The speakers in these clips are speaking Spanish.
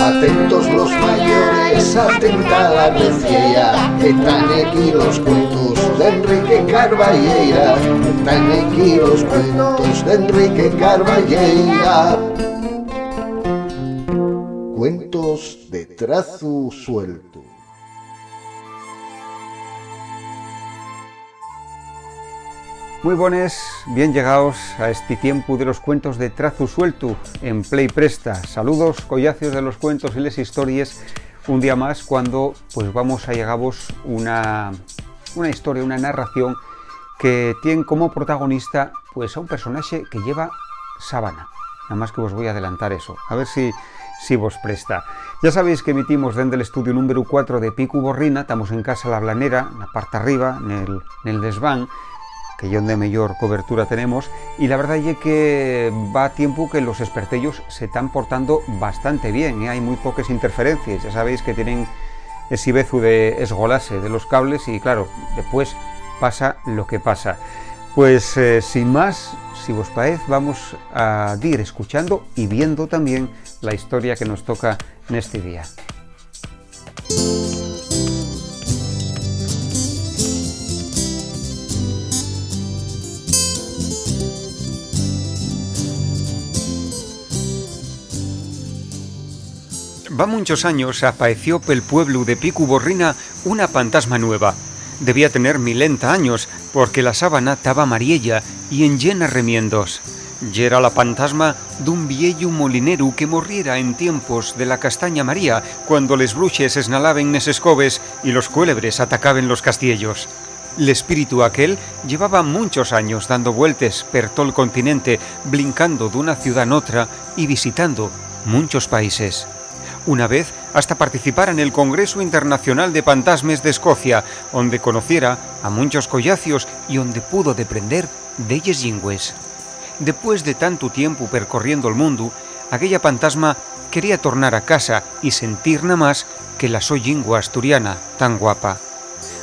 Atentos los mayores, atenta la audiencia, que están aquí los cuentos de Enrique Carballeira. Están aquí los cuentos de Enrique Carballeira. Cuentos de trazo suelto. Muy buenas, bien llegados a este tiempo de los cuentos de trazo suelto en Play Presta. Saludos, collacios de los cuentos y las historias. Un día más cuando pues vamos a llegaros una historia, una narración que tiene como protagonista pues a un personaje que lleva sábana. Nada más que os voy a adelantar eso, a ver si vos presta. Ya sabéis que emitimos desde el estudio número 4 de Pico Borrina. Estamos en Casa La Blanera, en la parte arriba, en el desván, que es donde mayor cobertura tenemos, y la verdad es que va a tiempo que los espertellos se están portando bastante bien, ¿eh? Hay muy pocas interferencias, ya sabéis que tienen ese bezu de esgolase de los cables y claro, después pasa lo que pasa. Pues sin más, si vos parece, vamos a ir escuchando y viendo también la historia que nos toca en este día. Va muchos años apareció pel pueblo de Pico Borrina una fantasma nueva. Debía tener 1000 años, porque la sábana estaba amarilla y en llena remiendos. Y era la fantasma d'un viejo molinero que morriera en tiempos de la castaña María, cuando les bruches esnalaben neses coves y los cuélebres atacaban los castiellos. El espíritu aquel llevaba muchos años dando vueltas per todo el continente, brincando de una ciudad en otra y visitando muchos países. Una vez hasta participar en el Congreso Internacional de Fantasmes de Escocia, donde conociera a muchos collacios y donde pudo deprender d'elles lingües. Después de tanto tiempo percorriendo el mundo, aquella fantasma quería tornar a casa y sentir nada más que la so lingua asturiana tan guapa.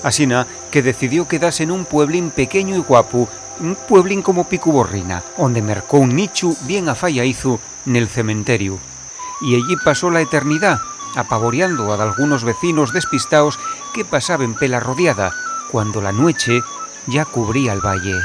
Asina que decidió quedarse en un pueblín pequeño y guapo, un pueblín como Pico Borrina, donde mercó un nicho bien afayaizu nel cementerio. Y allí pasó la eternidad, apavoreando a algunos vecinos despistados que pasaban pela rodeada, cuando la noche ya cubría el valle.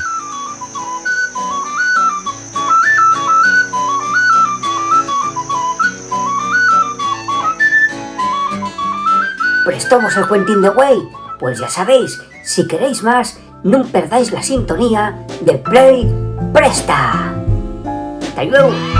¿Prestamos el cuentín de güey? Pues ya sabéis, si queréis más, no perdáis la sintonía de Play Presta. ¡Hasta luego!